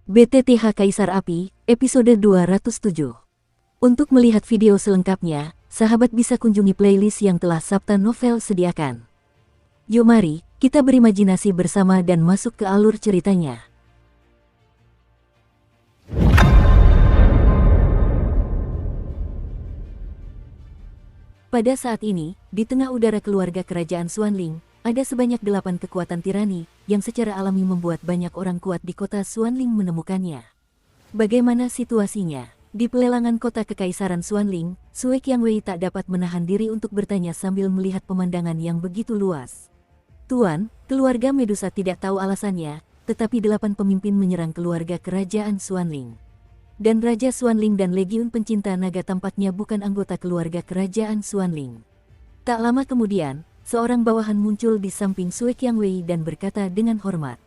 BTTH Kaisar Api, episode 207. Untuk melihat video selengkapnya, sahabat bisa kunjungi playlist yang telah Sabta Novel sediakan. Yuk mari, kita berimajinasi bersama dan masuk ke alur ceritanya. Pada saat ini, di tengah udara keluarga kerajaan Xuanling, ada sebanyak 8 kekuatan tirani, yang secara alami membuat banyak orang kuat di kota Xuanling menemukannya. Bagaimana situasinya? Di pelelangan kota Kekaisaran Xuanling, Sue Qiangwei tak dapat menahan diri untuk bertanya sambil melihat pemandangan yang begitu luas. Tuan, keluarga Medusa tidak tahu alasannya, tetapi 8 pemimpin menyerang keluarga kerajaan Xuanling. Dan Raja Xuanling dan Legiun Pencinta Naga tampaknya bukan anggota keluarga kerajaan Xuanling. Tak lama kemudian, seorang bawahan muncul di samping Sue Qiangwei dan berkata dengan hormat,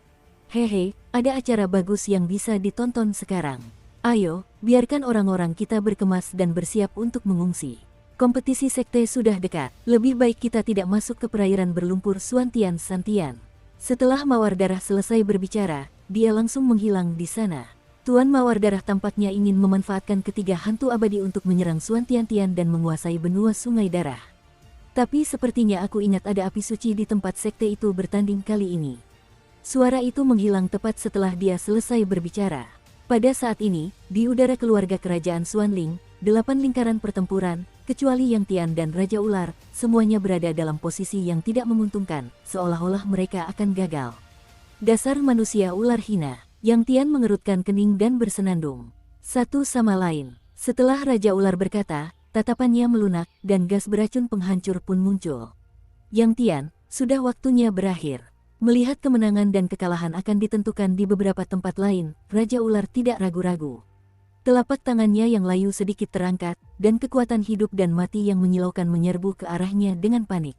"Hehe, ada acara bagus yang bisa ditonton sekarang. Ayo, biarkan orang-orang kita berkemas dan bersiap untuk mengungsi. Kompetisi sekte sudah dekat, lebih baik kita tidak masuk ke perairan berlumpur Xuantian Santian." Setelah Mawar Darah selesai berbicara, dia langsung menghilang di sana. Tuan Mawar Darah tampaknya ingin memanfaatkan ketiga hantu abadi untuk menyerang Xuantian dan menguasai benua Sungai Darah. Tapi sepertinya aku ingat ada api suci di tempat sekte itu bertanding kali ini. Suara itu menghilang tepat setelah dia selesai berbicara. Pada saat ini, di udara keluarga kerajaan Xuanling, 8 lingkaran pertempuran, kecuali Yang Tian dan Raja Ular, semuanya berada dalam posisi yang tidak menguntungkan, seolah-olah mereka akan gagal. Dasar manusia ular hina, Yang Tian mengerutkan kening dan bersenandung. Satu sama lain. Setelah Raja Ular berkata, tatapannya melunak, dan gas beracun penghancur pun muncul. Yang Tian, sudah waktunya berakhir. Melihat kemenangan dan kekalahan akan ditentukan di beberapa tempat lain, Raja Ular tidak ragu-ragu. Telapak tangannya yang layu sedikit terangkat, dan kekuatan hidup dan mati yang menyilaukan menyerbu ke arahnya dengan panik.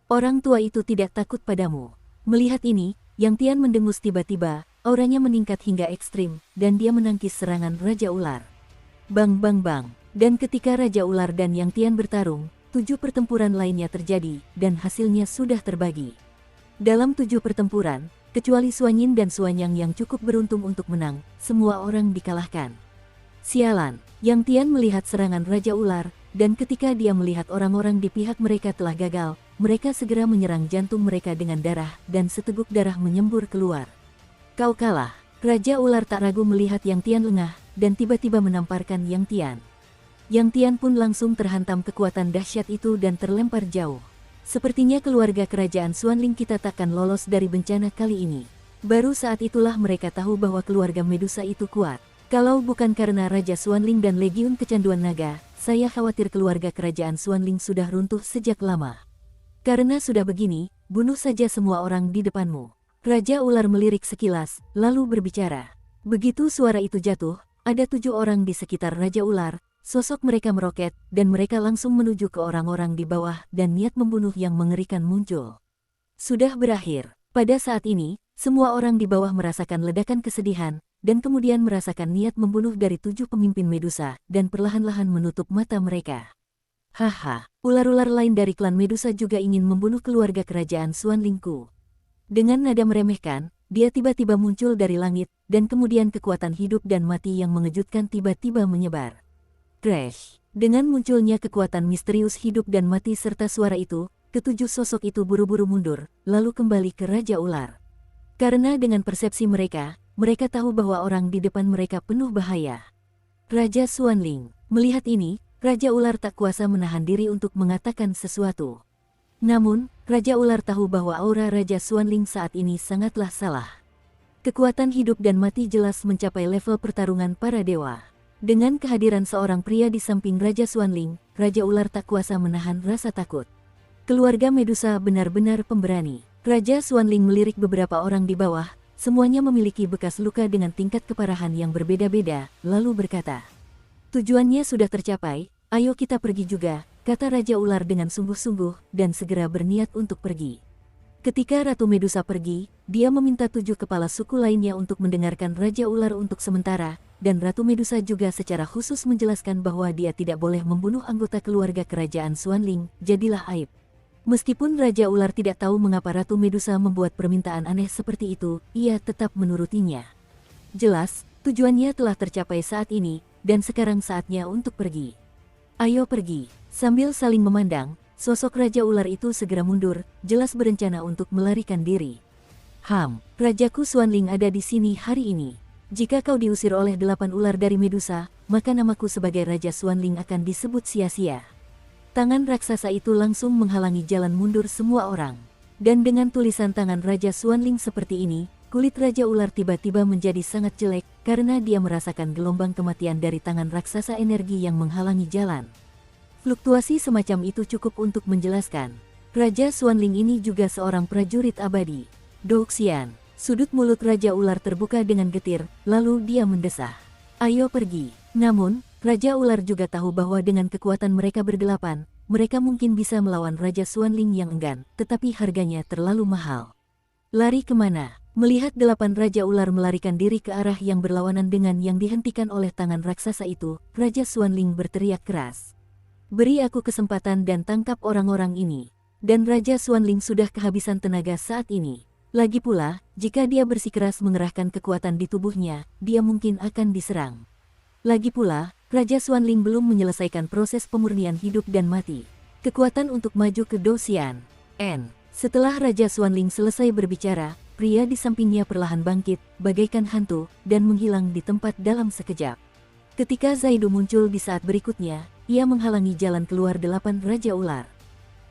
Orang tua itu tidak takut padamu. Melihat ini, Yang Tian mendengus tiba-tiba, auranya meningkat hingga ekstrim, dan dia menangkis serangan Raja Ular. Bang bang bang. Dan ketika Raja Ular dan Yang Tian bertarung, 7 pertempuran lainnya terjadi, dan hasilnya sudah terbagi. Dalam 7 pertempuran, kecuali Xuanyin dan Xuanyang yang cukup beruntung untuk menang, semua orang dikalahkan. Sialan, Yang Tian melihat serangan Raja Ular, dan ketika dia melihat orang-orang di pihak mereka telah gagal, mereka segera menyerang jantung mereka dengan darah, dan seteguk darah menyembur keluar. Kau kalah. Raja Ular tak ragu melihat Yang Tian lengah, dan tiba-tiba menamparkan Yang Tian. Yang Tian pun langsung terhantam kekuatan dahsyat itu dan terlempar jauh. Sepertinya keluarga kerajaan Xuanling kita takkan lolos dari bencana kali ini. Baru saat itulah mereka tahu bahwa keluarga Medusa itu kuat. Kalau bukan karena Raja Xuanling dan Legiun Kecanduan Naga, saya khawatir keluarga kerajaan Xuanling sudah runtuh sejak lama. Karena sudah begini, bunuh saja semua orang di depanmu. Raja Ular melirik sekilas, lalu berbicara. Begitu suara itu jatuh, ada 7 orang di sekitar Raja Ular. Sosok mereka meroket, dan mereka langsung menuju ke orang-orang di bawah, dan niat membunuh yang mengerikan muncul. Sudah berakhir. Pada saat ini, semua orang di bawah merasakan ledakan kesedihan, dan kemudian merasakan niat membunuh dari 7 pemimpin Medusa, dan perlahan-lahan menutup mata mereka. Haha, ular-ular lain dari klan Medusa juga ingin membunuh keluarga kerajaan Xuanlingku. Dengan nada meremehkan, dia tiba-tiba muncul dari langit, dan kemudian kekuatan hidup dan mati yang mengejutkan tiba-tiba menyebar. Crash! Dengan munculnya kekuatan misterius hidup dan mati serta suara itu, 7 sosok itu buru-buru mundur, lalu kembali ke Raja Ular. Karena dengan persepsi mereka, mereka tahu bahwa orang di depan mereka penuh bahaya. Raja Xuanling. Melihat ini, Raja Ular tak kuasa menahan diri untuk mengatakan sesuatu. Namun, Raja Ular tahu bahwa aura Raja Xuanling saat ini sangatlah salah. Kekuatan hidup dan mati jelas mencapai level pertarungan para dewa. Dengan kehadiran seorang pria di samping Raja Xuanling, Raja Ular tak kuasa menahan rasa takut. Keluarga Medusa benar-benar pemberani. Raja Xuanling melirik beberapa orang di bawah, semuanya memiliki bekas luka dengan tingkat keparahan yang berbeda-beda, lalu berkata, "Tujuannya sudah tercapai, ayo kita pergi juga," kata Raja Ular dengan sungguh-sungguh, dan segera berniat untuk pergi. Ketika Ratu Medusa pergi, dia meminta 7 kepala suku lainnya untuk mendengarkan Raja Ular untuk sementara, dan Ratu Medusa juga secara khusus menjelaskan bahwa dia tidak boleh membunuh anggota keluarga kerajaan Xuanling, jadilah aib. Meskipun Raja Ular tidak tahu mengapa Ratu Medusa membuat permintaan aneh seperti itu, ia tetap menurutinya. Jelas, Tujuannya telah tercapai saat ini, dan sekarang saatnya untuk pergi. Ayo pergi. Sambil saling memandang, sosok Raja Ular itu segera mundur, jelas berencana untuk melarikan diri. Rajaku Xuanling ada di sini hari ini. Jika kau diusir oleh 8 ular dari Medusa, maka namaku sebagai Raja Xuanling akan disebut sia-sia. Tangan raksasa itu langsung menghalangi jalan mundur semua orang. Dan dengan tulisan tangan Raja Xuanling seperti ini, kulit Raja Ular tiba-tiba menjadi sangat jelek karena dia merasakan gelombang kematian dari tangan raksasa energi yang menghalangi jalan. Fluktuasi semacam itu cukup untuk menjelaskan. Raja Xuanling ini juga seorang prajurit abadi. Douxian. Sudut mulut Raja Ular terbuka dengan getir, lalu dia mendesah. Ayo pergi. Namun, Raja Ular juga tahu bahwa dengan kekuatan mereka berdelapan, mereka mungkin bisa melawan Raja Xuanling yang enggan, tetapi harganya terlalu mahal. Lari kemana? Melihat 8 Raja Ular melarikan diri ke arah yang berlawanan dengan yang dihentikan oleh tangan raksasa itu, Raja Xuanling berteriak keras. Beri aku kesempatan dan tangkap orang-orang ini. Dan Raja Xuanling sudah kehabisan tenaga saat ini. Lagi pula, jika dia bersikeras mengerahkan kekuatan di tubuhnya, dia mungkin akan diserang. Lagi pula, Raja Xuanling belum menyelesaikan proses pemurnian hidup dan mati. Kekuatan untuk maju ke Douxian. Setelah Raja Xuanling selesai berbicara, pria di sampingnya perlahan bangkit, bagaikan hantu, dan menghilang di tempat dalam sekejap. Ketika Zaidu muncul di saat berikutnya, ia menghalangi jalan keluar 8 Raja Ular.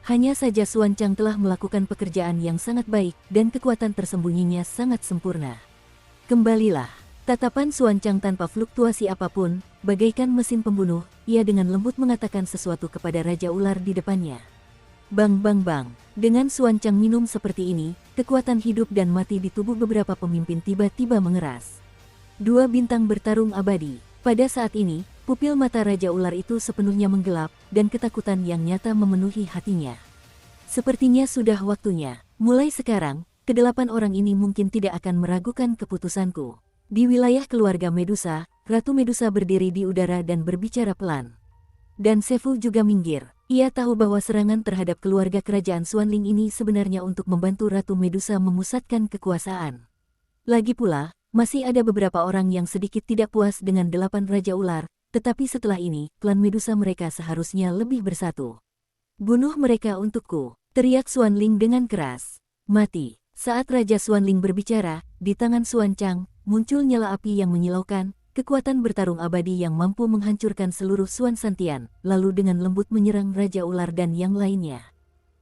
Hanya saja Xuanchang telah melakukan pekerjaan yang sangat baik dan kekuatan tersembunyinya sangat sempurna. Kembalilah. Tatapan Xuanchang tanpa fluktuasi apapun, bagaikan mesin pembunuh, ia dengan lembut mengatakan sesuatu kepada Raja Ular di depannya. Bang bang bang. Dengan Xuanchang minum seperti ini, kekuatan hidup dan mati di tubuh beberapa pemimpin tiba-tiba mengeras. 2 bintang bertarung abadi. Pada saat ini, pupil mata Raja Ular itu sepenuhnya menggelap, dan ketakutan yang nyata memenuhi hatinya. Sepertinya sudah waktunya. Mulai sekarang, ke-8 orang ini mungkin tidak akan meragukan keputusanku. Di wilayah keluarga Medusa, Ratu Medusa berdiri di udara dan berbicara pelan. Dan Sefu juga minggir. Ia tahu bahwa serangan terhadap keluarga kerajaan Xuanling ini sebenarnya untuk membantu Ratu Medusa memusatkan kekuasaan. Lagi pula, masih ada beberapa orang yang sedikit tidak puas dengan 8 Raja Ular, tetapi setelah ini, klan Medusa mereka seharusnya lebih bersatu. Bunuh mereka untukku, teriak Xuanling dengan keras. Mati. Saat Raja Xuanling berbicara, di tangan Xuanchang, muncul nyala api yang menyilaukan, kekuatan bertarung abadi yang mampu menghancurkan seluruh Xuan Santian, lalu dengan lembut menyerang Raja Ular dan yang lainnya.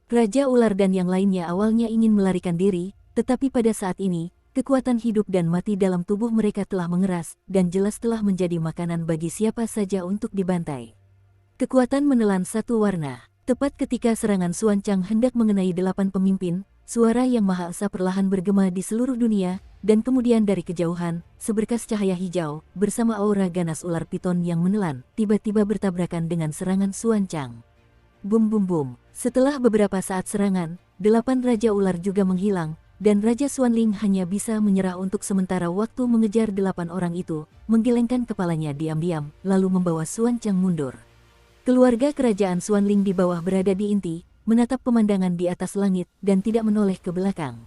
Raja Ular dan yang lainnya awalnya ingin melarikan diri, tetapi pada saat ini, kekuatan hidup dan mati dalam tubuh mereka telah mengeras, dan jelas telah menjadi makanan bagi siapa saja untuk dibantai. Kekuatan menelan satu warna. Tepat ketika serangan Xuanchang hendak mengenai 8 pemimpin, suara yang maha esa perlahan bergema di seluruh dunia, dan kemudian dari kejauhan, seberkas cahaya hijau, bersama aura ganas ular piton yang menelan, tiba-tiba bertabrakan dengan serangan Xuanchang. Bum bum bum. Setelah beberapa saat serangan, 8 Raja Ular juga menghilang, dan Raja Xuanling hanya bisa menyerah untuk sementara waktu mengejar 8 orang itu, menggelengkan kepalanya diam-diam, lalu membawa Xuanchang mundur. Keluarga kerajaan Xuanling di bawah berada di inti, menatap pemandangan di atas langit, dan tidak menoleh ke belakang.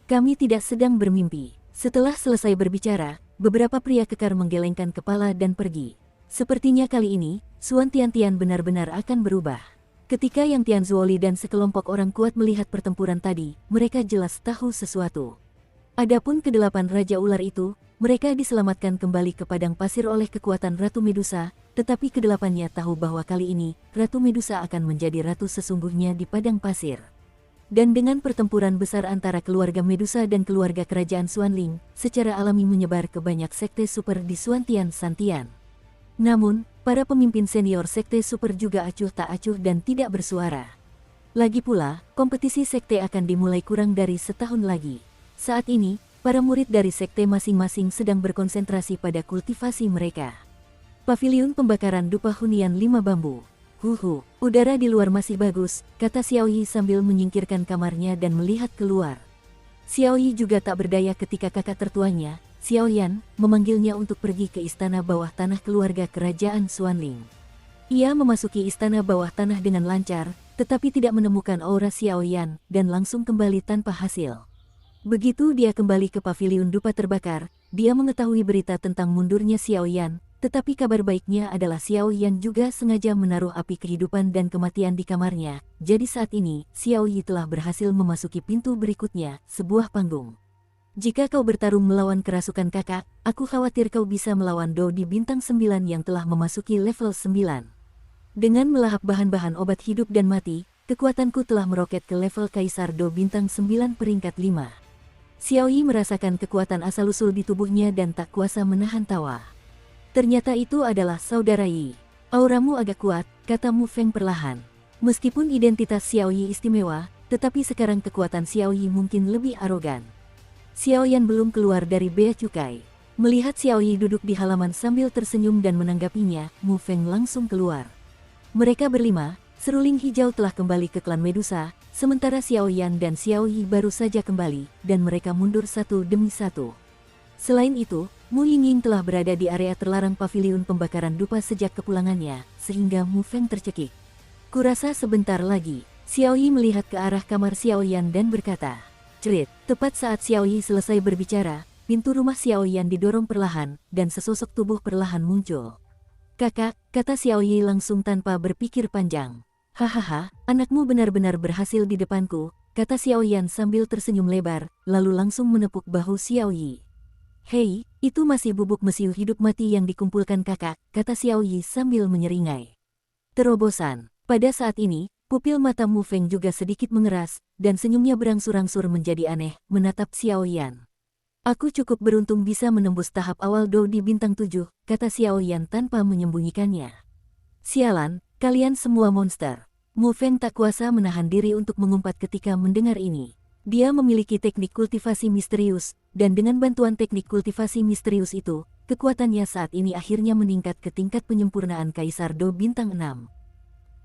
Kami tidak sedang bermimpi. Setelah selesai berbicara, beberapa pria kekar menggelengkan kepala dan pergi. Sepertinya kali ini, Xuan Tiantian benar-benar akan berubah. Ketika Yang Tianzuoli dan sekelompok orang kuat melihat pertempuran tadi, mereka jelas tahu sesuatu. Adapun ke-8 Raja Ular itu, mereka diselamatkan kembali ke padang pasir oleh kekuatan Ratu Medusa, tetapi ke-8-nya tahu bahwa kali ini, Ratu Medusa akan menjadi ratu sesungguhnya di padang pasir. Dan dengan pertempuran besar antara keluarga Medusa dan keluarga kerajaan Xuanling, secara alami menyebar ke banyak sekte super di Xuantian Santian. Namun, para pemimpin senior sekte super juga acuh tak acuh dan tidak bersuara. Lagi pula, kompetisi sekte akan dimulai kurang dari setahun lagi. Saat ini, para murid dari sekte masing-masing sedang berkonsentrasi pada kultivasi mereka. Paviliun pembakaran dupa hunian 5 bambu. Huhu, udara di luar masih bagus, kata Xiaoyi sambil menyingkirkan kamarnya dan melihat keluar. Xiaoyi juga tak berdaya ketika kakak tertuanya, Xiaoyan, memanggilnya untuk pergi ke istana bawah tanah keluarga kerajaan Xuanling. Ia memasuki istana bawah tanah dengan lancar, tetapi tidak menemukan aura Xiaoyan, dan langsung kembali tanpa hasil. Begitu dia kembali ke paviliun dupa terbakar, dia mengetahui berita tentang mundurnya Xiao Yan, tetapi kabar baiknya adalah Xiao Yan juga sengaja menaruh api kehidupan dan kematian di kamarnya. Jadi saat ini, Xiao Yi telah berhasil memasuki pintu berikutnya, sebuah panggung. Jika kau bertarung melawan kerasukan kakak, aku khawatir kau bisa melawan Do di bintang 9 yang telah memasuki level 9. Dengan melahap bahan-bahan obat hidup dan mati, kekuatanku telah meroket ke level Kaisar Do bintang 9 peringkat 5. Xiao Yi merasakan kekuatan asal-usul di tubuhnya dan tak kuasa menahan tawa. Ternyata itu adalah saudara Yi. Auramu agak kuat, kata Mu Feng perlahan. Meskipun identitas Xiao Yi istimewa, tetapi sekarang kekuatan Xiao Yi mungkin lebih arogan. Xiao Yan belum keluar dari bea cukai. Melihat Xiao Yi duduk di halaman sambil tersenyum dan menanggapinya, Mu Feng langsung keluar. Mereka berlima, seruling hijau telah kembali ke klan Medusa, sementara Xiao Yan dan Xiao Yi baru saja kembali, dan mereka mundur satu demi satu. Selain itu, Mu Yingying telah berada di area terlarang paviliun pembakaran dupa sejak kepulangannya, sehingga Mu Feng tercekik. Kurasa sebentar lagi, Xiao Yi melihat ke arah kamar Xiao Yan dan berkata, "Cerit." Tepat saat Xiao Yi selesai berbicara, pintu rumah Xiao Yan didorong perlahan, dan sesosok tubuh perlahan muncul. "Kakak," kata Xiao Yi langsung tanpa berpikir panjang. "Hahaha, anakmu benar-benar berhasil di depanku," kata Xiao Yan sambil tersenyum lebar, lalu langsung menepuk bahu Xiao Yi. "Hei, itu masih bubuk mesiu hidup mati yang dikumpulkan kakak," kata Xiao Yi sambil menyeringai. Terobosan. Pada saat ini, pupil mata Mu Feng juga sedikit mengeras, dan senyumnya berangsur-angsur menjadi aneh, menatap Xiao Yan. "Aku cukup beruntung bisa menembus tahap awal Do di bintang 7, kata Xiao Yan tanpa menyembunyikannya. "Sialan, kalian semua monster." Mu Feng tak kuasa menahan diri untuk mengumpat ketika mendengar ini. Dia memiliki teknik kultivasi misterius, dan dengan bantuan teknik kultivasi misterius itu, kekuatannya saat ini akhirnya meningkat ke tingkat penyempurnaan Kaisar Do bintang 6.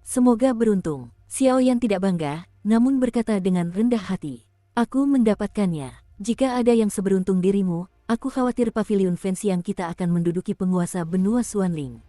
"Semoga beruntung." Xiao Yan tidak bangga, namun berkata dengan rendah hati, "Aku mendapatkannya. Jika ada yang seberuntung dirimu, aku khawatir paviliun fans yang kita akan menduduki penguasa benua Xuanling."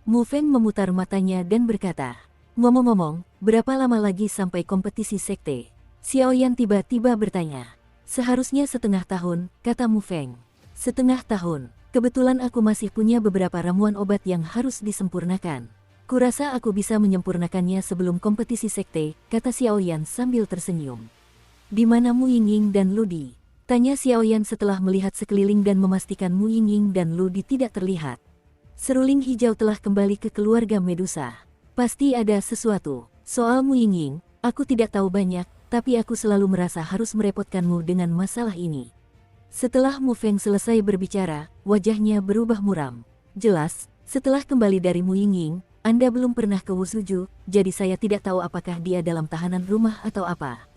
Mu Feng memutar matanya dan berkata, "Ngomong-ngomong, berapa lama lagi sampai kompetisi sekte?" Xiao Yan tiba-tiba bertanya. "Seharusnya setengah tahun," kata Mu Feng. "Setengah tahun? Kebetulan aku masih punya beberapa ramuan obat yang harus disempurnakan. Kurasa aku bisa menyempurnakannya sebelum kompetisi sekte," kata Xiao Yan sambil tersenyum. "Di mana Mu Yingying dan Ludi?" tanya Xiao Yan setelah melihat sekeliling dan memastikan Mu Yingying dan Ludi tidak terlihat. Seruling hijau telah kembali ke keluarga Medusa. "Pasti ada sesuatu. Soal Mu Yingying, aku tidak tahu banyak, tapi aku selalu merasa harus merepotkanmu dengan masalah ini." Setelah Mu Feng selesai berbicara, wajahnya berubah muram. "Jelas, setelah kembali dari Mu Yingying, Anda belum pernah ke Wusuju, jadi saya tidak tahu apakah dia dalam tahanan rumah atau apa.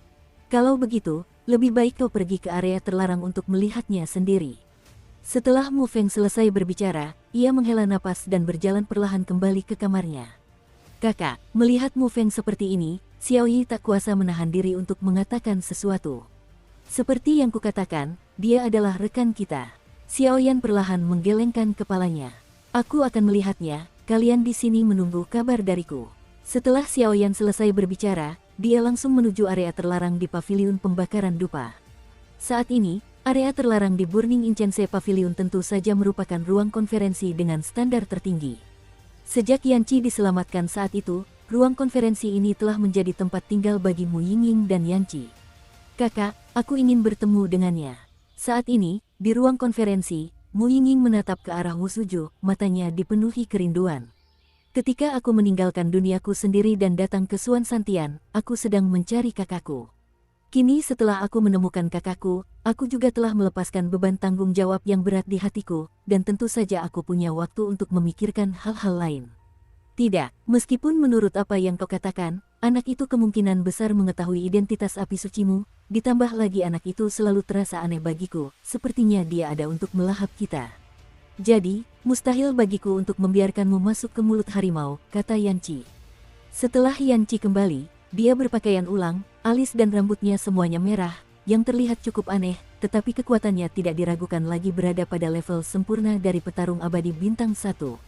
Kalau begitu, lebih baik kau pergi ke area terlarang untuk melihatnya sendiri." Setelah Mu Feng selesai berbicara, ia menghela napas dan berjalan perlahan kembali ke kamarnya. "Kakak," melihat Mu Feng seperti ini, Xiao Yi tak kuasa menahan diri untuk mengatakan sesuatu. "Seperti yang kukatakan, dia adalah rekan kita." Xiao Yan perlahan menggelengkan kepalanya. "Aku akan melihatnya, kalian di sini menunggu kabar dariku." Setelah Xiao Yan selesai berbicara, dia langsung menuju area terlarang di paviliun pembakaran dupa. Saat ini, area terlarang di Burning Incense Pavilion tentu saja merupakan ruang konferensi dengan standar tertinggi. Sejak Yanqi diselamatkan saat itu, ruang konferensi ini telah menjadi tempat tinggal bagi Mu Yingying dan Yanqi. "Kakak, aku ingin bertemu dengannya." Saat ini, di ruang konferensi, Mu Yingying menatap ke arah Wusuju, matanya dipenuhi kerinduan. "Ketika aku meninggalkan duniaku sendiri dan datang ke Xuan Santian, aku sedang mencari kakakku. Kini setelah aku menemukan kakakku, aku juga telah melepaskan beban tanggung jawab yang berat di hatiku, dan tentu saja aku punya waktu untuk memikirkan hal-hal lain." "Tidak, meskipun menurut apa yang kau katakan, anak itu kemungkinan besar mengetahui identitas api sucimu, ditambah lagi anak itu selalu terasa aneh bagiku, sepertinya dia ada untuk melahap kita. Jadi, mustahil bagiku untuk membiarkanmu masuk ke mulut harimau," kata Yanqi. Setelah Yanqi kembali, dia berpakaian ulang, alis dan rambutnya semuanya merah, yang terlihat cukup aneh, tetapi kekuatannya tidak diragukan lagi berada pada level sempurna dari petarung abadi bintang 1.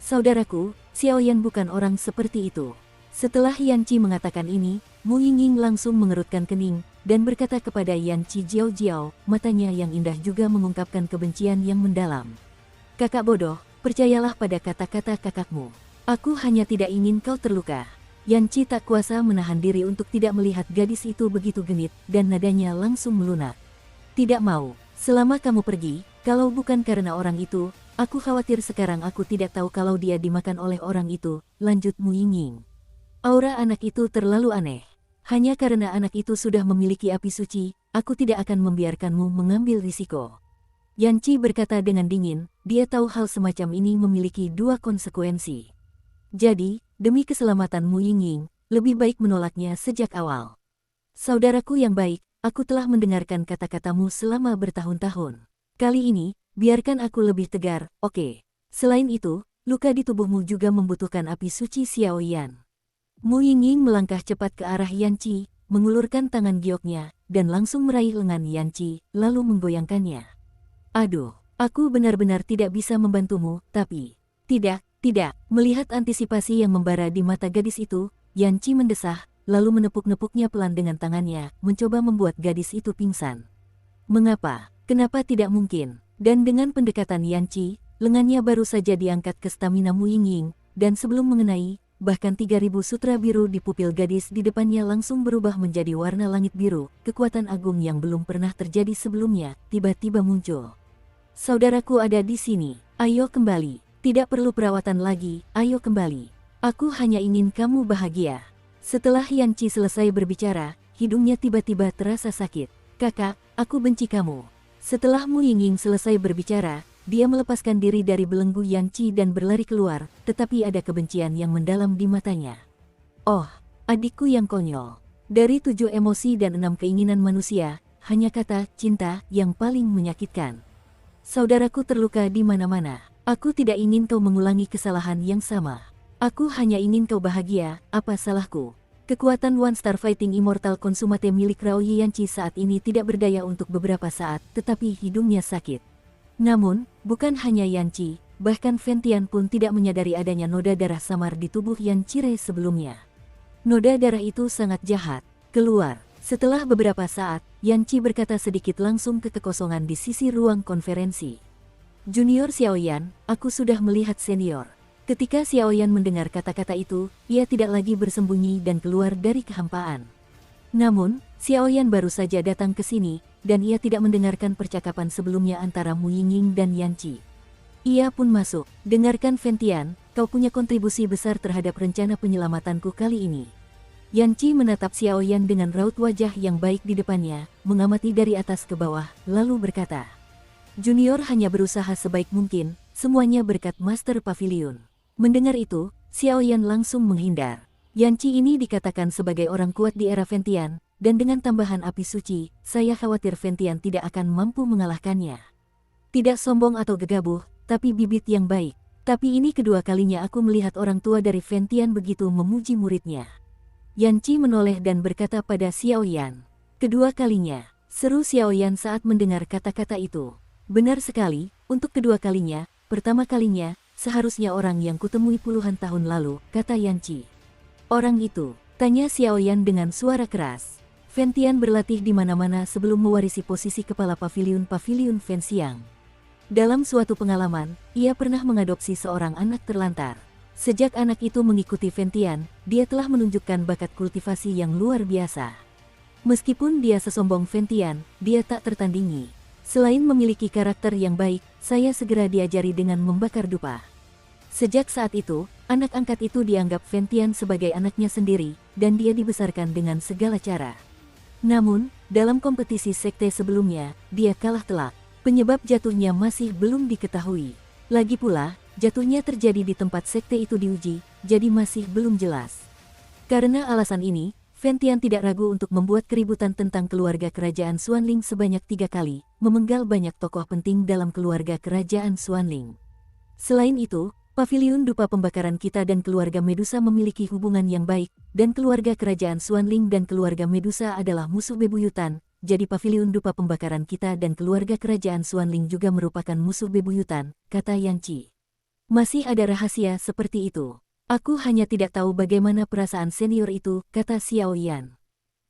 "Saudaraku, Xiao Yan bukan orang seperti itu." Setelah Yanqi mengatakan ini, Mu Yingying langsung mengerutkan kening, dan berkata kepada Yan Qi Jiao Jiao, matanya yang indah juga mengungkapkan kebencian yang mendalam. Kakak bodoh, percayalah pada kata-kata kakakmu. Aku hanya tidak ingin kau terluka. Yan Qi tak kuasa menahan diri untuk tidak melihat gadis itu begitu genit, dan nadanya langsung melunak. Tidak mau, selama kamu pergi, kalau bukan karena orang itu, aku khawatir sekarang aku tidak tahu kalau dia dimakan oleh orang itu, lanjut Mu Yingying. Aura anak itu terlalu aneh. Hanya karena anak itu sudah memiliki api suci, aku tidak akan membiarkanmu mengambil risiko. Yan Qi berkata dengan dingin, dia tahu hal semacam ini memiliki dua konsekuensi. Jadi, demi keselamatan Mu Yingying, lebih baik menolaknya sejak awal. Saudaraku yang baik, aku telah mendengarkan kata-katamu selama bertahun-tahun. Kali ini, biarkan aku lebih tegar, oke. Selain itu, luka di tubuhmu juga membutuhkan api suci Xiaoyan. Mu Yingying melangkah cepat ke arah Yan Qi, mengulurkan tangan gioknya, dan langsung meraih lengan Yan Qi, lalu menggoyangkannya. Aduh, aku benar-benar tidak bisa membantumu, tapi... Tidak. Melihat antisipasi yang membara di mata gadis itu, Yan Qi mendesah, lalu menepuk-nepuknya pelan dengan tangannya, mencoba membuat gadis itu pingsan. Mengapa? Kenapa tidak mungkin? Dan dengan pendekatan Yan Qi, lengannya baru saja diangkat ke stamina Mu Yingying, dan sebelum mengenai, bahkan 3000 sutra biru di pupil gadis di depannya langsung berubah menjadi warna langit biru, kekuatan agung yang belum pernah terjadi sebelumnya, tiba-tiba muncul. Saudaraku ada di sini, ayo kembali, tidak perlu perawatan lagi, ayo kembali. Aku hanya ingin kamu bahagia. Setelah Yan Qi selesai berbicara, hidungnya tiba-tiba terasa sakit. Kakak, aku benci kamu. Setelah Mu Yingying selesai berbicara, dia melepaskan diri dari belenggu Yan Qi dan berlari keluar, tetapi ada kebencian yang mendalam di matanya. Oh, adikku yang konyol. Dari 7 emosi dan 6 keinginan manusia, hanya kata cinta yang paling menyakitkan. Saudaraku terluka di mana-mana. Aku tidak ingin kau mengulangi kesalahan yang sama. Aku hanya ingin kau bahagia, apa salahku? Kekuatan One Star Fighting Immortal Consumate milik Rao Yan Qi saat ini tidak berdaya untuk beberapa saat, tetapi hidungnya sakit. Namun, bukan hanya Yan Qi, bahkan Fentian pun tidak menyadari adanya noda darah samar di tubuh Yan Qi sebelumnya. Noda darah itu sangat jahat. Keluar. Setelah beberapa saat, Yan Qi berkata sedikit langsung ke kekosongan di sisi ruang konferensi. Junior Xiaoyan, aku sudah melihat senior. Ketika Xiaoyan mendengar kata-kata itu, ia tidak lagi bersembunyi dan keluar dari kehampaan. Namun, Xiaoyan baru saja datang ke sini, dan ia tidak mendengarkan percakapan sebelumnya antara Mu Yingying dan Yan Qi. Ia pun masuk. Dengarkan Fentian, kau punya kontribusi besar terhadap rencana penyelamatanku kali ini. Yan Qi menatap Xiaoyan dengan raut wajah yang baik di depannya, mengamati dari atas ke bawah, lalu berkata, Junior hanya berusaha sebaik mungkin, semuanya berkat Master Pavilion. Mendengar itu, Xiaoyan langsung menghindar. Yan Qi ini dikatakan sebagai orang kuat di era Fentian, dan dengan tambahan api suci, saya khawatir Fentian tidak akan mampu mengalahkannya. Tidak sombong atau gegabah, tapi bibit yang baik. Tapi ini kedua kalinya aku melihat orang tua dari Fentian begitu memuji muridnya. Yan Qi menoleh dan berkata pada Xiaoyan. Kedua kalinya, seru Xiaoyan saat mendengar kata-kata itu. Benar sekali, untuk kedua kalinya, pertama kalinya, seharusnya orang yang kutemui puluhan tahun lalu, kata Yan Qi. Orang itu, tanya Xiaoyan dengan suara keras. Fentian berlatih di mana-mana sebelum mewarisi posisi kepala pavilion Fenxiang. Dalam suatu pengalaman, ia pernah mengadopsi seorang anak terlantar. Sejak anak itu mengikuti Fentian, dia telah menunjukkan bakat kultivasi yang luar biasa. Meskipun dia sesombong Fentian, dia tak tertandingi. Selain memiliki karakter yang baik, saya segera diajari dengan membakar dupa. Sejak saat itu, anak angkat itu dianggap Fentian sebagai anaknya sendiri, dan dia dibesarkan dengan segala cara. Namun, dalam kompetisi sekte sebelumnya, dia kalah telak. Penyebab jatuhnya masih belum diketahui. Lagi pula, jatuhnya terjadi di tempat sekte itu diuji, jadi masih belum jelas. Karena alasan ini, Fentian tidak ragu untuk membuat keributan tentang keluarga kerajaan Xuanling sebanyak 3 kali, memenggal banyak tokoh penting dalam keluarga kerajaan Xuanling. Selain itu, Pavilion Dupa Pembakaran kita dan keluarga Medusa memiliki hubungan yang baik, dan keluarga kerajaan Xuanling dan keluarga Medusa adalah musuh bebuyutan, jadi Pavilion Dupa Pembakaran kita dan keluarga kerajaan Xuanling juga merupakan musuh bebuyutan, kata Yan Qi. Masih ada rahasia seperti itu. Aku hanya tidak tahu bagaimana perasaan senior itu, kata Xiaoyan.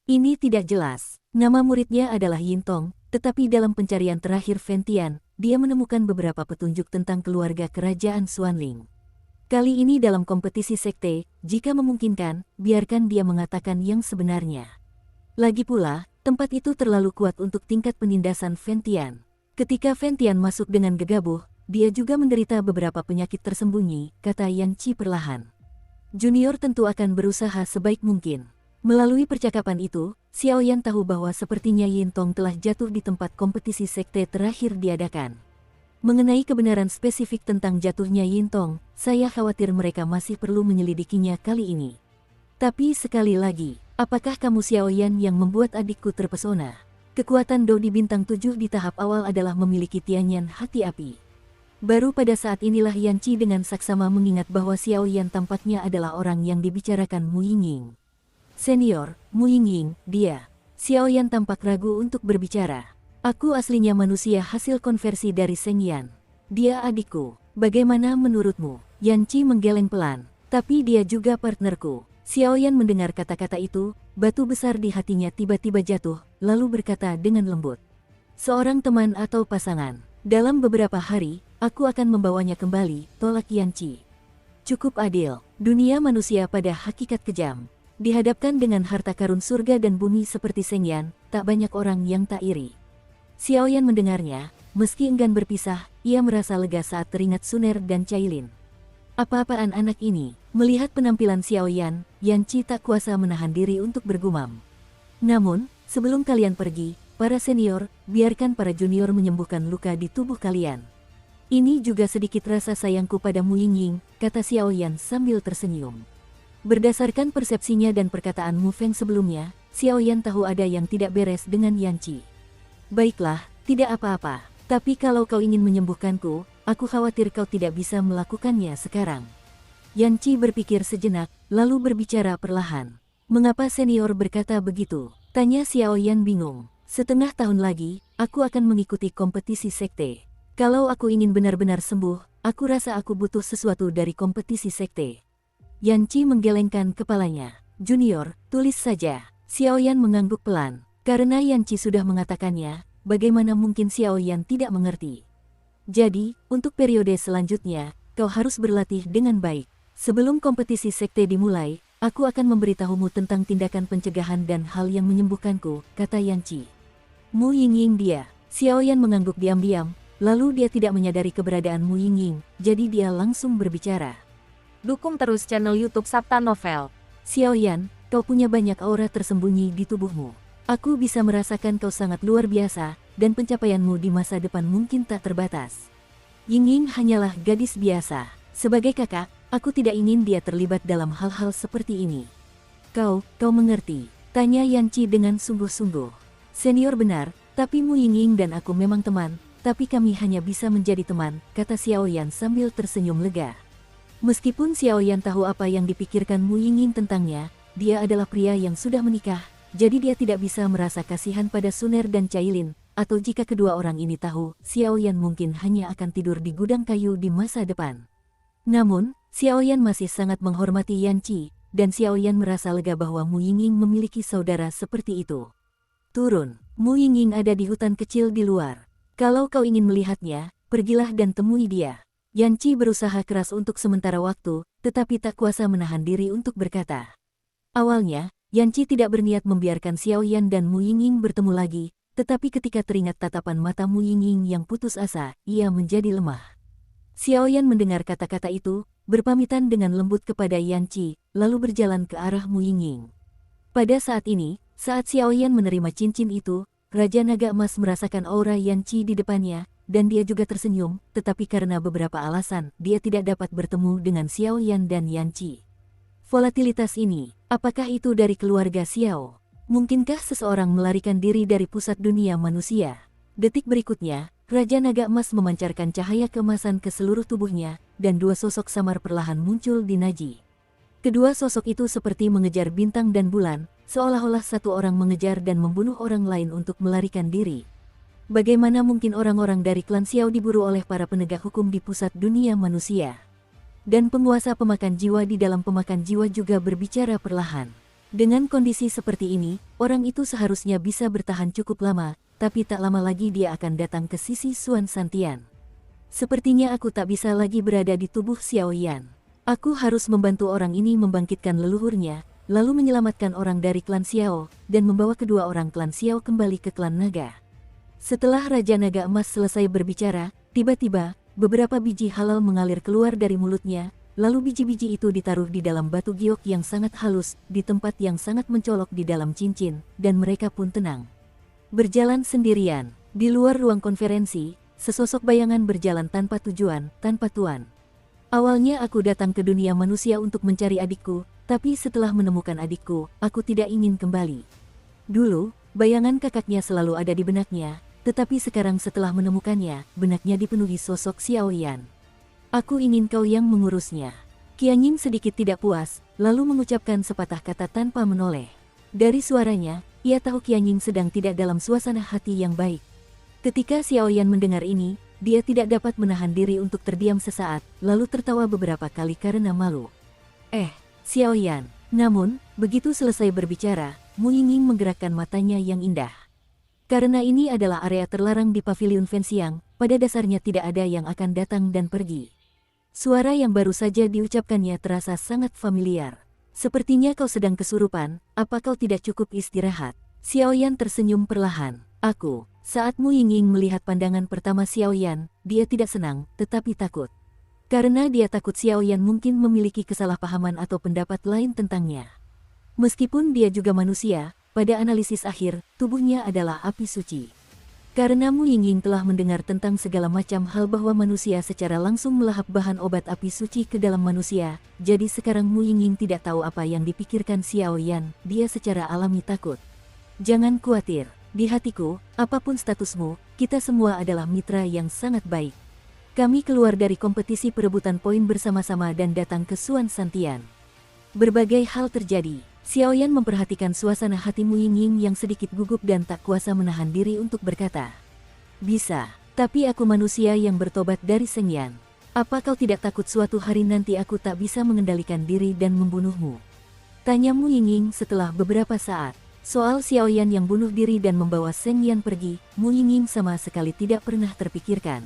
Ini tidak jelas. Nama muridnya adalah Yintong, tetapi dalam pencarian terakhir Ventian, dia menemukan beberapa petunjuk tentang keluarga kerajaan Xuanling. Kali ini dalam kompetisi sekte, jika memungkinkan, biarkan dia mengatakan yang sebenarnya. Lagi pula, tempat itu terlalu kuat untuk tingkat penindasan Ventian. Ketika Ventian masuk dengan gegabah, dia juga menderita beberapa penyakit tersembunyi, kata Yan Qi perlahan. Junior tentu akan berusaha sebaik mungkin. Melalui percakapan itu, Xiao Yan tahu bahwa sepertinya Yintong telah jatuh di tempat kompetisi sekte terakhir diadakan. Mengenai kebenaran spesifik tentang jatuhnya Yintong, saya khawatir mereka masih perlu menyelidikinya kali ini. Tapi sekali lagi, apakah kamu Xiao Yan yang membuat adikku terpesona? Kekuatan Do di bintang 7 di tahap awal adalah memiliki Tianyan hati api. Baru pada saat inilah Yan Qi dengan saksama mengingat bahwa Xiao Yan tampaknya adalah orang yang dibicarakan Mu Yingying. Senior, Mu Yingying, dia. Xiao Yan tampak ragu untuk berbicara. Aku aslinya manusia hasil konversi dari Seng Yan. Dia adikku. Bagaimana menurutmu? Yan Qi menggeleng pelan. Tapi dia juga partnerku. Xiao Yan mendengar kata-kata itu, batu besar di hatinya tiba-tiba jatuh, lalu berkata dengan lembut. Seorang teman atau pasangan. Dalam beberapa hari, aku akan membawanya kembali, tolak Yan Qi. Cukup adil. Dunia manusia pada hakikat kejam. Dihadapkan dengan harta karun surga dan bumi seperti Seng Yan, tak banyak orang yang tak iri. Xiao Yan mendengarnya, meski enggan berpisah, ia merasa lega saat teringat Suner dan Cailin. Apa-apaan anak ini? Melihat penampilan Xiao Yan, Yan Qi tak kuasa menahan diri untuk bergumam. Namun, sebelum kalian pergi, para senior, biarkan para junior menyembuhkan luka di tubuh kalian. Ini juga sedikit rasa sayangku pada Mu Yingying, kata Xiao Yan sambil tersenyum. Berdasarkan persepsinya dan perkataan Mu Feng sebelumnya, Xiao Yan tahu ada yang tidak beres dengan Yan Qi. Baiklah, tidak apa-apa. Tapi kalau kau ingin menyembuhkanku, aku khawatir kau tidak bisa melakukannya sekarang. Yan Qi berpikir sejenak, lalu berbicara perlahan. Mengapa senior berkata begitu? Tanya Xiao Yan bingung. Setengah tahun lagi, aku akan mengikuti kompetisi sekte. Kalau aku ingin benar-benar sembuh, aku rasa aku butuh sesuatu dari kompetisi sekte. Yan Qi menggelengkan kepalanya. Junior, tulis saja. Xiao Yan mengangguk pelan. Karena Yan Qi sudah mengatakannya, bagaimana mungkin Xiao Yan tidak mengerti? Jadi, untuk periode selanjutnya, kau harus berlatih dengan baik. Sebelum kompetisi sekte dimulai, aku akan memberitahumu tentang tindakan pencegahan dan hal yang menyembuhkanku, kata Yan Qi. Mu Yingying dia. Xiao Yan mengangguk diam-diam, lalu dia tidak menyadari keberadaan Mu Yingying, jadi dia langsung berbicara. Dukung terus channel YouTube Sabta Novel. Xiao Yan, kau punya banyak aura tersembunyi di tubuhmu. Aku bisa merasakan kau sangat luar biasa, dan pencapaianmu di masa depan mungkin tak terbatas. Yingying hanyalah gadis biasa. Sebagai kakak, aku tidak ingin dia terlibat dalam hal-hal seperti ini. Kau mengerti? Tanya Yan Qi dengan sungguh-sungguh. Senior benar, tapi Mu Yingying dan aku memang teman, tapi kami hanya bisa menjadi teman, kata Xiao Yan sambil tersenyum lega. Meskipun Xiao Yan tahu apa yang dipikirkan Mu Yingying tentangnya, dia adalah pria yang sudah menikah, jadi dia tidak bisa merasa kasihan pada Suner dan Cailin, atau jika kedua orang ini tahu, Xiao Yan mungkin hanya akan tidur di gudang kayu di masa depan. Namun, Xiao Yan masih sangat menghormati Yan Qi, dan Xiao Yan merasa lega bahwa Mu Yingying memiliki saudara seperti itu. Turun, Mu Yingying ada di hutan kecil di luar. Kalau kau ingin melihatnya, pergilah dan temui dia. Yan Qi berusaha keras untuk sementara waktu, tetapi tak kuasa menahan diri untuk berkata. Awalnya, Yan Qi tidak berniat membiarkan Xiao Yan dan Mu Yingying bertemu lagi, tetapi ketika teringat tatapan mata Mu Yingying yang putus asa, ia menjadi lemah. Xiao Yan mendengar kata-kata itu, berpamitan dengan lembut kepada Yan Qi, lalu berjalan ke arah Mu Yingying. Pada saat ini, saat Xiao Yan menerima cincin itu, Raja Naga Emas merasakan aura Yan Qi di depannya, dan dia juga tersenyum, tetapi karena beberapa alasan, dia tidak dapat bertemu dengan Xiao Yan dan Yan Qi. Volatilitas ini, apakah itu dari keluarga Xiao? Mungkinkah seseorang melarikan diri dari pusat dunia manusia? Detik berikutnya, Raja Naga Emas memancarkan cahaya keemasan ke seluruh tubuhnya, dan dua sosok samar perlahan muncul di Naji. Kedua sosok itu seperti mengejar bintang dan bulan, seolah-olah satu orang mengejar dan membunuh orang lain untuk melarikan diri. Bagaimana mungkin orang-orang dari klan Xiao diburu oleh para penegak hukum di pusat dunia manusia? Dan penguasa pemakan jiwa di dalam pemakan jiwa juga berbicara perlahan. Dengan kondisi seperti ini, orang itu seharusnya bisa bertahan cukup lama, tapi tak lama lagi dia akan datang ke sisi Suan Santian. Sepertinya aku tak bisa lagi berada di tubuh Xiao Yan. Aku harus membantu orang ini membangkitkan leluhurnya, lalu menyelamatkan orang dari klan Xiao, dan membawa kedua orang klan Xiao kembali ke klan naga. Setelah Raja Naga Emas selesai berbicara, tiba-tiba, beberapa biji halal mengalir keluar dari mulutnya, lalu biji-biji itu ditaruh di dalam batu giok yang sangat halus, di tempat yang sangat mencolok di dalam cincin, dan mereka pun tenang. Berjalan sendirian, di luar ruang konferensi, sesosok bayangan berjalan tanpa tujuan, tanpa tuan. Awalnya aku datang ke dunia manusia untuk mencari adikku, tapi setelah menemukan adikku, aku tidak ingin kembali. Dulu, bayangan kakaknya selalu ada di benaknya, tetapi sekarang setelah menemukannya, benaknya dipenuhi sosok Xiao Yan. Aku ingin kau yang mengurusnya. Qianying sedikit tidak puas, lalu mengucapkan sepatah kata tanpa menoleh. Dari suaranya, ia tahu Qianying sedang tidak dalam suasana hati yang baik. Ketika Xiao Yan mendengar ini, dia tidak dapat menahan diri untuk terdiam sesaat, lalu tertawa beberapa kali karena malu. Xiao Yan. Namun, begitu selesai berbicara, Mu Yingying menggerakkan matanya yang indah. Karena ini adalah area terlarang di pavilion Fenxiang, pada dasarnya tidak ada yang akan datang dan pergi. Suara yang baru saja diucapkannya terasa sangat familiar. Sepertinya kau sedang kesurupan, apa kau tidak cukup istirahat? Xiao Yan tersenyum perlahan. Saat Mu Yingying melihat pandangan pertama Xiao Yan, dia tidak senang, tetapi takut. Karena dia takut Xiao Yan mungkin memiliki kesalahpahaman atau pendapat lain tentangnya. Meskipun dia juga manusia, pada analisis akhir, tubuhnya adalah api suci. Karena Mu Yingying telah mendengar tentang segala macam hal bahwa manusia secara langsung melahap bahan obat api suci ke dalam manusia, jadi sekarang Mu Yingying tidak tahu apa yang dipikirkan Xiao Yan, dia secara alami takut. Jangan khawatir. Di hatiku, apapun statusmu, kita semua adalah mitra yang sangat baik. Kami keluar dari kompetisi perebutan poin bersama-sama dan datang ke Suan Santian. Berbagai hal terjadi. Xiao Yan memperhatikan suasana hati Mu Yingying yang sedikit gugup dan tak kuasa menahan diri untuk berkata. Bisa, tapi aku manusia yang bertobat dari Seng Yan. Apa kau tidak takut suatu hari nanti aku tak bisa mengendalikan diri dan membunuhmu? Tanya Mu Yingying setelah beberapa saat. Soal Xiao Yan yang bunuh diri dan membawa Seng Yan pergi, Mu Yingying sama sekali tidak pernah terpikirkan.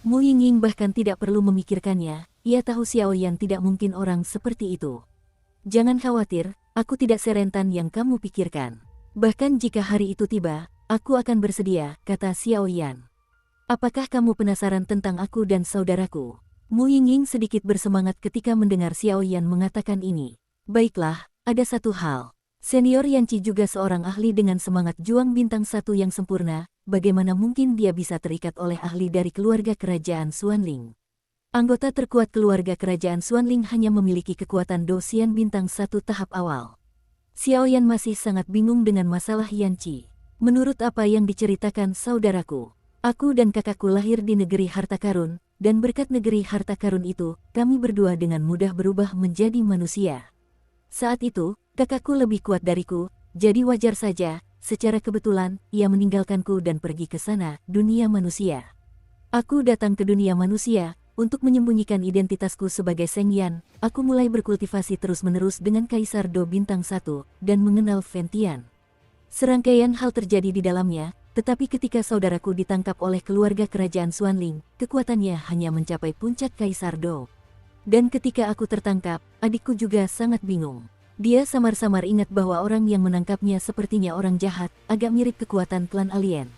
Mu Yingying bahkan tidak perlu memikirkannya, ia tahu Xiao Yan tidak mungkin orang seperti itu. Jangan khawatir, aku tidak serentan yang kamu pikirkan. Bahkan jika hari itu tiba, aku akan bersedia, kata Xiao Yan. Apakah kamu penasaran tentang aku dan saudaraku? Mu Yingying sedikit bersemangat ketika mendengar Xiao Yan mengatakan ini. Baiklah, ada satu hal. Senior Yanqi juga seorang ahli dengan semangat juang bintang 1 yang sempurna, bagaimana mungkin dia bisa terikat oleh ahli dari keluarga kerajaan Xuanling? Anggota terkuat keluarga kerajaan Xuanling hanya memiliki kekuatan dosian bintang 1 tahap awal. Xiao Yan masih sangat bingung dengan masalah Yanqi. Menurut apa yang diceritakan saudaraku, aku dan kakakku lahir di negeri harta karun, dan berkat negeri harta karun itu, kami berdua dengan mudah berubah menjadi manusia. Saat itu, kakakku lebih kuat dariku, jadi wajar saja, secara kebetulan, ia meninggalkanku dan pergi ke sana, dunia manusia. Aku datang ke dunia manusia, untuk menyembunyikan identitasku sebagai Seng Yan, aku mulai berkultivasi terus-menerus dengan Kaisar Do Bintang 1, dan mengenal Fentian. Serangkaian hal terjadi di dalamnya, tetapi ketika saudaraku ditangkap oleh keluarga kerajaan Xuanling, kekuatannya hanya mencapai puncak Kaisar Do. Dan ketika aku tertangkap, adikku juga sangat bingung. Dia samar-samar ingat bahwa orang yang menangkapnya sepertinya orang jahat, agak mirip kekuatan klan alien.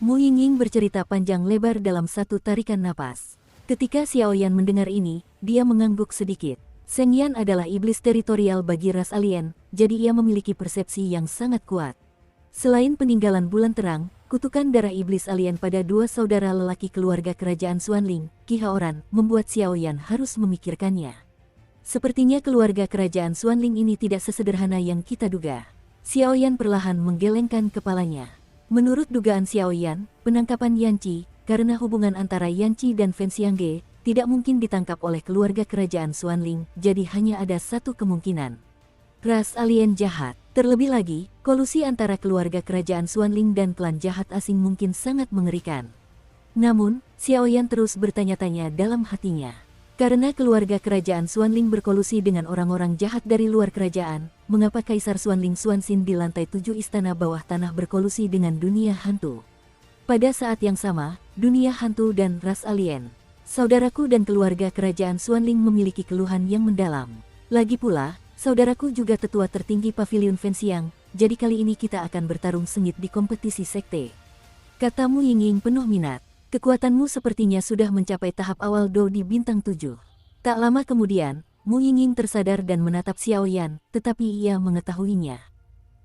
Mu Yingying bercerita panjang lebar dalam satu tarikan napas. Ketika Xiao Yan mendengar ini, dia mengangguk sedikit. Seng Yan adalah iblis teritorial bagi ras alien, jadi ia memiliki persepsi yang sangat kuat. Selain peninggalan bulan terang, kutukan darah iblis alien pada dua saudara lelaki keluarga kerajaan Xuanling, Qi Haoran, membuat Xiao Yan harus memikirkannya. Sepertinya keluarga kerajaan Xuanling ini tidak sesederhana yang kita duga. Xiao Yan perlahan menggelengkan kepalanya. Menurut dugaan Xiao Yan, penangkapan Yanqi, karena hubungan antara Yanqi dan Fenxiangge, tidak mungkin ditangkap oleh keluarga kerajaan Xuanling, jadi hanya ada satu kemungkinan. Ras alien jahat. Terlebih lagi, kolusi antara keluarga kerajaan Xuanling dan klan jahat asing mungkin sangat mengerikan. Namun, Xiao Yan terus bertanya-tanya dalam hatinya. Karena keluarga kerajaan Xuanling berkolusi dengan orang-orang jahat dari luar kerajaan, mengapa Kaisar Xuanling Xuanxin di lantai 7 istana bawah tanah berkolusi dengan dunia hantu? Pada saat yang sama, dunia hantu dan ras alien, saudaraku dan keluarga kerajaan Xuanling memiliki keluhan yang mendalam. Lagi pula, saudaraku juga tetua tertinggi Pavilion Fenxiang, jadi kali ini kita akan bertarung sengit di kompetisi sekte. Kata Mu Yingying penuh minat. Kekuatanmu sepertinya sudah mencapai tahap awal Do di bintang 7. Tak lama kemudian, Mu Yingying tersadar dan menatap Xiao Yan, tetapi ia mengetahuinya.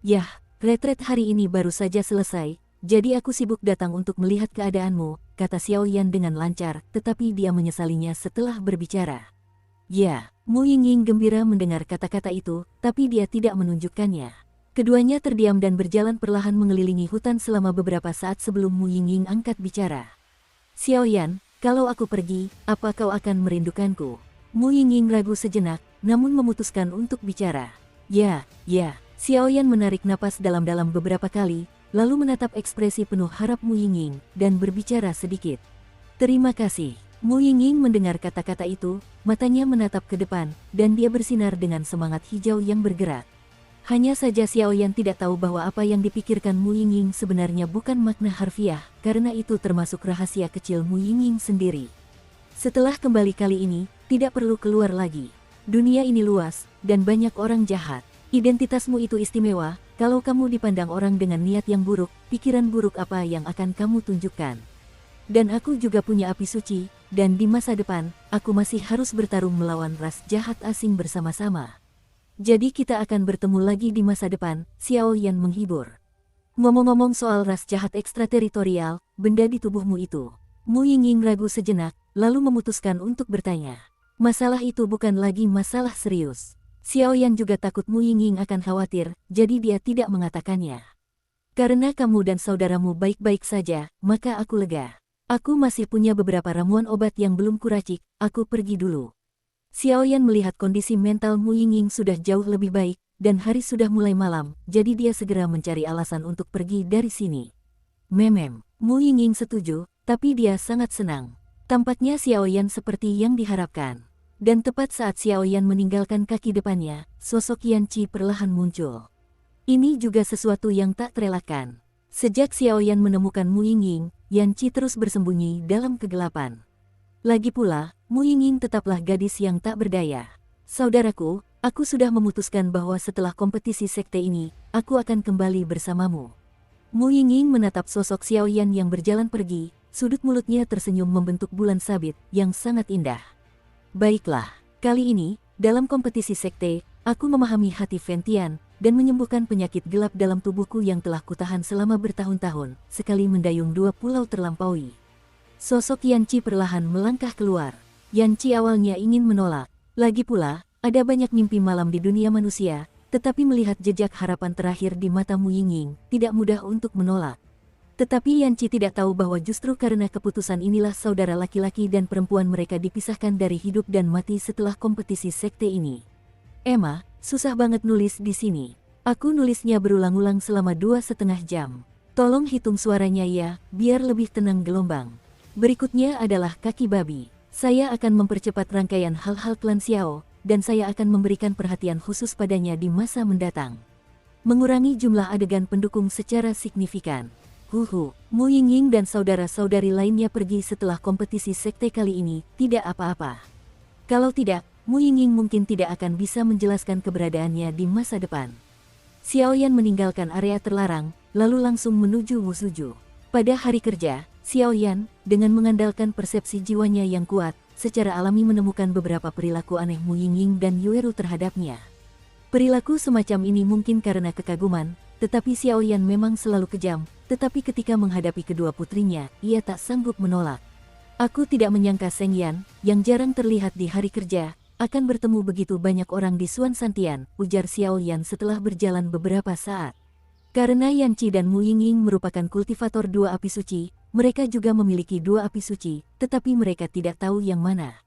Yah, retret hari ini baru saja selesai, jadi aku sibuk datang untuk melihat keadaanmu, kata Xiao Yan dengan lancar, tetapi dia menyesalinya setelah berbicara. Ya, Mu Yingying gembira mendengar kata-kata itu, tapi dia tidak menunjukkannya. Keduanya terdiam dan berjalan perlahan mengelilingi hutan selama beberapa saat sebelum Mu Yingying angkat bicara. Xiao Yan, kalau aku pergi, apa kau akan merindukanku? Mu Yingying ragu sejenak, namun memutuskan untuk bicara. Ya. Xiao Yan menarik napas dalam-dalam beberapa kali, lalu menatap ekspresi penuh harap Mu Yingying, dan berbicara sedikit. Terima kasih. Mu Yingying mendengar kata-kata itu, matanya menatap ke depan, dan dia bersinar dengan semangat hijau yang bergerak. Hanya saja Xiao Yan tidak tahu bahwa apa yang dipikirkan Mu Yingying sebenarnya bukan makna harfiah, karena itu termasuk rahasia kecil Mu Yingying sendiri. Setelah kembali kali ini, tidak perlu keluar lagi. Dunia ini luas, dan banyak orang jahat. Identitasmu itu istimewa, kalau kamu dipandang orang dengan niat yang buruk, pikiran buruk apa yang akan kamu tunjukkan? Dan aku juga punya api suci, dan di masa depan, aku masih harus bertarung melawan ras jahat asing bersama-sama. Jadi kita akan bertemu lagi di masa depan, Xiao Yan menghibur. Ngomong-ngomong soal ras jahat ekstrateritorial, benda di tubuhmu itu. Mu Yingying ragu sejenak, lalu memutuskan untuk bertanya. Masalah itu bukan lagi masalah serius. Xiao Yan juga takut Mu Yingying akan khawatir, jadi dia tidak mengatakannya. Karena kamu dan saudaramu baik-baik saja, maka aku lega. Aku masih punya beberapa ramuan obat yang belum kuracik, aku pergi dulu. Xiao Yan melihat kondisi mental Mu Yingying sudah jauh lebih baik, dan hari sudah mulai malam, jadi dia segera mencari alasan untuk pergi dari sini. Mu Yingying setuju, tapi dia sangat senang. Tampaknya Xiao Yan seperti yang diharapkan. Dan tepat saat Xiao Yan meninggalkan kaki depannya, sosok Yan Qi perlahan muncul. Ini juga sesuatu yang tak terelakkan. Sejak Xiao Yan menemukan Mu Yingying, Yan Qi terus bersembunyi dalam kegelapan. Lagi pula, Mu Yingying tetaplah gadis yang tak berdaya. Saudaraku, aku sudah memutuskan bahwa setelah kompetisi sekte ini, aku akan kembali bersamamu. Mu Yingying menatap sosok Xiao Yan yang berjalan pergi, sudut mulutnya tersenyum membentuk bulan sabit yang sangat indah. Baiklah, kali ini, dalam kompetisi sekte, aku memahami hati Fentian, dan menyembuhkan penyakit gelap dalam tubuhku yang telah kutahan selama bertahun-tahun, sekali mendayung 2 pulau terlampaui. Sosok Yan Qi perlahan melangkah keluar. Yan Qi awalnya ingin menolak. Lagi pula, ada banyak mimpi malam di dunia manusia, tetapi melihat jejak harapan terakhir di mata Mu Yingying, tidak mudah untuk menolak. Tetapi Yan Qi tidak tahu bahwa justru karena keputusan inilah saudara laki-laki dan perempuan mereka dipisahkan dari hidup dan mati setelah kompetisi sekte ini. Emma, susah banget nulis di sini. Aku nulisnya berulang-ulang selama 2,5 jam. Tolong hitung suaranya ya, biar lebih tenang gelombang. Berikutnya adalah kaki babi. Saya akan mempercepat rangkaian hal-hal klan Xiao, dan saya akan memberikan perhatian khusus padanya di masa mendatang. Mengurangi jumlah adegan pendukung secara signifikan. Mu Yingying dan saudara-saudari lainnya pergi setelah kompetisi sekte kali ini, tidak apa-apa. Kalau tidak, Mu Yingying mungkin tidak akan bisa menjelaskan keberadaannya di masa depan. Xiao Yan meninggalkan area terlarang, lalu langsung menuju Wusuju. Pada hari kerja, Xiao Yan, dengan mengandalkan persepsi jiwanya yang kuat, secara alami menemukan beberapa perilaku aneh Mu Yingying dan Yueru terhadapnya. Perilaku semacam ini mungkin karena kekaguman, tetapi Xiao Yan memang selalu kejam, tetapi ketika menghadapi kedua putrinya, ia tak sanggup menolak. Aku tidak menyangka Seng Yan, yang jarang terlihat di hari kerja, akan bertemu begitu banyak orang di Suan Santian, ujar Xiao Yan setelah berjalan beberapa saat. Karena Yan Qi dan Mu Yingying merupakan kultivator 2 api suci, mereka juga memiliki 2 api suci, tetapi mereka tidak tahu yang mana.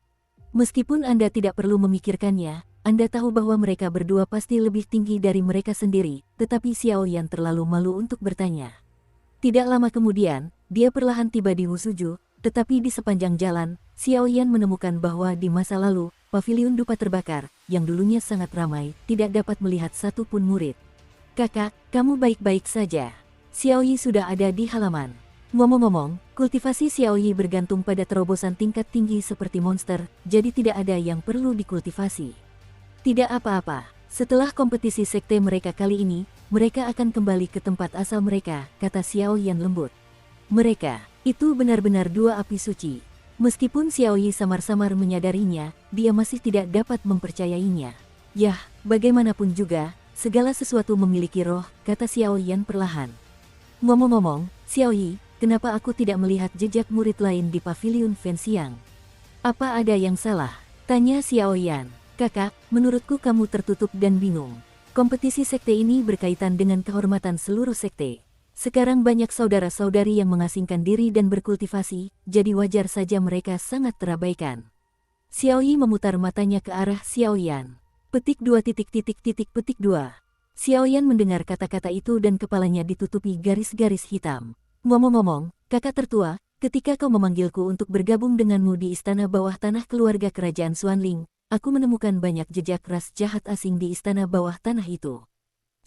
Meskipun Anda tidak perlu memikirkannya, Anda tahu bahwa mereka berdua pasti lebih tinggi dari mereka sendiri, tetapi Xiao Yan terlalu malu untuk bertanya. Tidak lama kemudian, dia perlahan tiba di Wusuju, Tetapi di sepanjang jalan, Xiao Yan menemukan bahwa di masa lalu, paviliun dupa terbakar, yang dulunya sangat ramai, tidak dapat melihat satupun murid. Kakak, kamu baik-baik saja. Xiao Yi sudah ada di halaman. Ngomong-ngomong, kultivasi Xiao Yi bergantung pada terobosan tingkat tinggi seperti monster, jadi tidak ada yang perlu dikultivasi. Tidak apa-apa, setelah kompetisi sekte mereka kali ini, mereka akan kembali ke tempat asal mereka, kata Xiao Yan lembut. Mereka, itu benar-benar dua api suci. Meskipun Xiao Yi samar-samar menyadarinya, dia masih tidak dapat mempercayainya. Yah, bagaimanapun juga, segala sesuatu memiliki roh, kata Xiao Yan perlahan. Ngomong-ngomong, Xiao Yi, kenapa aku tidak melihat jejak murid lain di paviliun Fenxiang? Apa ada yang salah? Tanya Xiao Yan. Kakak, menurutku kamu tertutup dan bingung. Kompetisi sekte ini berkaitan dengan kehormatan seluruh sekte. Sekarang banyak saudara-saudari yang mengasingkan diri dan berkultivasi, jadi wajar saja mereka sangat terabaikan. Xiao Yi memutar matanya ke arah Xiao Yan. Petik 2 petik 2. Xiao Yan mendengar kata-kata itu dan kepalanya ditutupi garis-garis hitam. Ngomong-ngomong, kakak tertua, ketika kau memanggilku untuk bergabung denganmu di istana bawah tanah keluarga kerajaan Xuanling, aku menemukan banyak jejak ras jahat asing di istana bawah tanah itu.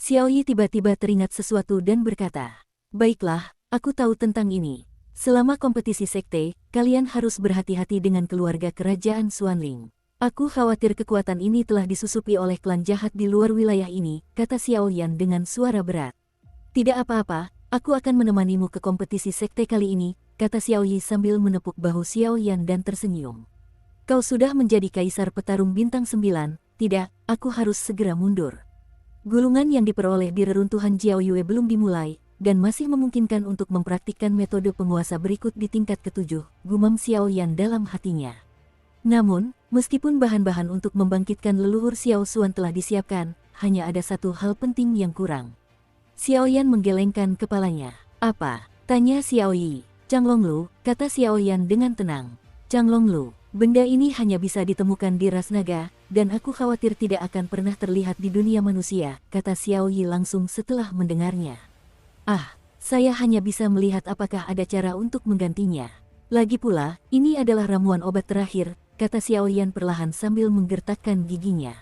Xiao Yi tiba-tiba teringat sesuatu dan berkata, baiklah, aku tahu tentang ini. Selama kompetisi sekte, kalian harus berhati-hati dengan keluarga kerajaan Xuanling. Aku khawatir kekuatan ini telah disusupi oleh klan jahat di luar wilayah ini, kata Xiao Yan dengan suara berat. Tidak apa-apa, aku akan menemanimu ke kompetisi sekte kali ini, kata Xiao Yi sambil menepuk bahu Xiao Yan dan tersenyum. Kau sudah menjadi kaisar petarung bintang 9, tidak, aku harus segera mundur. Gulungan yang diperoleh di reruntuhan Jiao Yue belum dimulai, dan masih memungkinkan untuk mempraktikkan metode penguasa berikut di tingkat ke-7, gumam Xiao Yan dalam hatinya. Namun, meskipun bahan-bahan untuk membangkitkan leluhur Xiao Xuan telah disiapkan, hanya ada satu hal penting yang kurang. Xiao Yan menggelengkan kepalanya. Apa? Tanya Xiao Yi. Changlong Lu, kata Xiao Yan dengan tenang. Changlong Lu. Benda ini hanya bisa ditemukan di ras naga, dan aku khawatir tidak akan pernah terlihat di dunia manusia, kata Xiao Yi langsung setelah mendengarnya. Ah, saya hanya bisa melihat apakah ada cara untuk menggantinya. Lagi pula, ini adalah ramuan obat terakhir, kata Xiao Yan perlahan sambil menggertakkan giginya.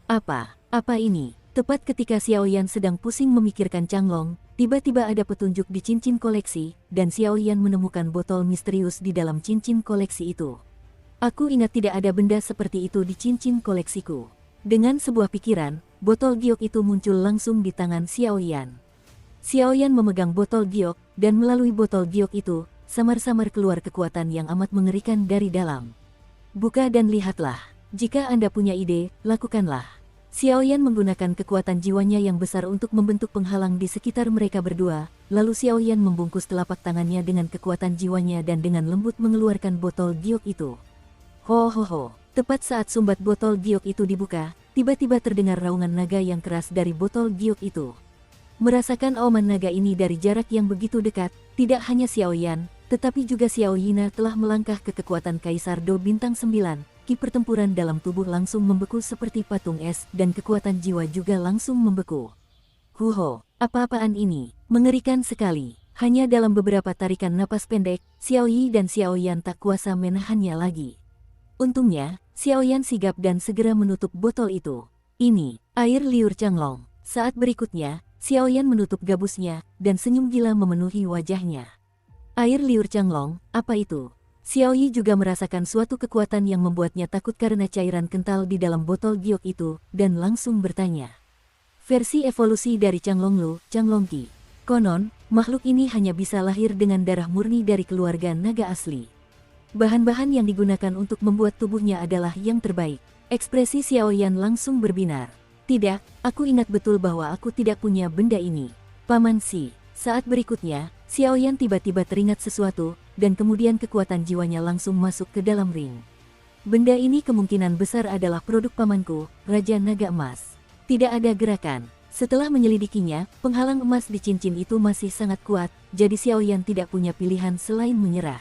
Apa ini? Tepat ketika Xiao Yan sedang pusing memikirkan Changlong, tiba-tiba ada petunjuk di cincin koleksi, dan Xiao Yan menemukan botol misterius di dalam cincin koleksi itu. Aku ingat tidak ada benda seperti itu di cincin koleksiku. Dengan sebuah pikiran, botol giok itu muncul langsung di tangan Xiao Yan. Xiao Yan memegang botol giok, dan melalui botol giok itu, samar-samar keluar kekuatan yang amat mengerikan dari dalam. Buka dan lihatlah. Jika Anda punya ide, lakukanlah. Xiao Yan menggunakan kekuatan jiwanya yang besar untuk membentuk penghalang di sekitar mereka berdua, lalu Xiao Yan membungkus telapak tangannya dengan kekuatan jiwanya dan dengan lembut mengeluarkan botol giok itu. Ho ho ho, tepat saat sumbat botol giok itu dibuka, tiba-tiba terdengar raungan naga yang keras dari botol giok itu. Merasakan auman naga ini dari jarak yang begitu dekat, tidak hanya Xiao Yan, tetapi juga Xiao Yina telah melangkah ke kekuatan Kaisar Do Bintang 9, ki pertempuran dalam tubuh langsung membeku seperti patung es dan kekuatan jiwa juga langsung membeku. Huho, apa-apaan ini? Mengerikan sekali. Hanya dalam beberapa tarikan napas pendek, Xiao Yi dan Xiao Yan tak kuasa menahannya lagi. Untungnya, Xiao Yan sigap dan segera menutup botol itu. Ini, air liur Changlong. Saat berikutnya, Xiao Yan menutup gabusnya, dan senyum gila memenuhi wajahnya. Air liur Changlong, apa itu? Xiao Yi juga merasakan suatu kekuatan yang membuatnya takut karena cairan kental di dalam botol giok itu, dan langsung bertanya. Versi evolusi dari Changlong Lu, Changlong Qi. Konon, makhluk ini hanya bisa lahir dengan darah murni dari keluarga naga asli. Bahan-bahan yang digunakan untuk membuat tubuhnya adalah yang terbaik. Ekspresi Xiao Yan langsung berbinar. Tidak, aku ingat betul bahwa aku tidak punya benda ini. Paman Si. Saat berikutnya, Xiao Yan tiba-tiba teringat sesuatu, dan kemudian kekuatan jiwanya langsung masuk ke dalam ring. Benda ini kemungkinan besar adalah produk pamanku, Raja Naga Emas. Tidak ada gerakan. Setelah menyelidikinya, penghalang emas di cincin itu masih sangat kuat, jadi Xiao Yan tidak punya pilihan selain menyerah.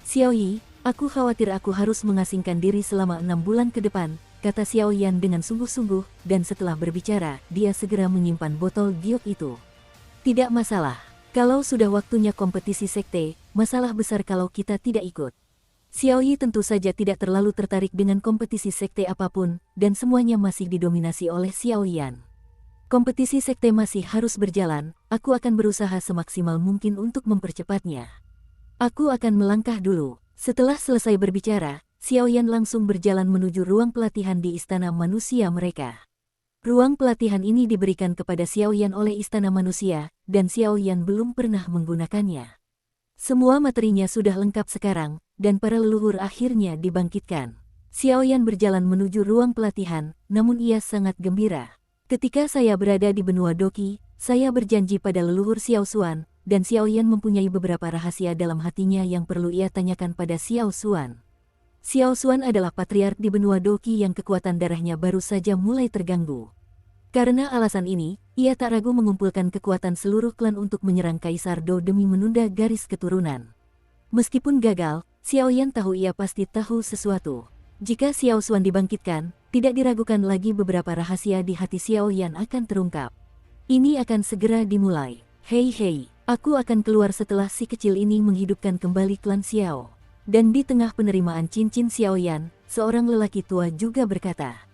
Xiao Yi, aku khawatir aku harus mengasingkan diri selama 6 bulan ke depan, kata Xiao Yan dengan sungguh-sungguh, dan setelah berbicara, dia segera menyimpan botol giok itu. Tidak masalah, kalau sudah waktunya kompetisi sekte, masalah besar kalau kita tidak ikut. Xiao Yi tentu saja tidak terlalu tertarik dengan kompetisi sekte apapun, dan semuanya masih didominasi oleh Xiao Yan. Kompetisi sekte masih harus berjalan, aku akan berusaha semaksimal mungkin untuk mempercepatnya. Aku akan melangkah dulu. Setelah selesai berbicara, Xiao Yan langsung berjalan menuju ruang pelatihan di istana manusia mereka. Ruang pelatihan ini diberikan kepada Xiao Yan oleh istana manusia, dan Xiao Yan belum pernah menggunakannya. Semua materinya sudah lengkap sekarang, dan para leluhur akhirnya dibangkitkan. Xiao Yan berjalan menuju ruang pelatihan, namun ia sangat gembira. Ketika saya berada di benua Doki, saya berjanji pada leluhur Xiao Xuan, dan Xiao Yan mempunyai beberapa rahasia dalam hatinya yang perlu ia tanyakan pada Xiao Xuan. Xiao Xuan adalah patriark di benua Doki yang kekuatan darahnya baru saja mulai terganggu. Karena alasan ini, ia tak ragu mengumpulkan kekuatan seluruh klan untuk menyerang Kaisar Do demi menunda garis keturunan. Meskipun gagal, Xiao Yan tahu ia pasti tahu sesuatu. Jika Xiao Xuan dibangkitkan, tidak diragukan lagi beberapa rahasia di hati Xiao Yan akan terungkap. Ini akan segera dimulai. Hei, aku akan keluar setelah si kecil ini menghidupkan kembali klan Xiao. Dan di tengah penerimaan cincin Xiao Yan, seorang lelaki tua juga berkata,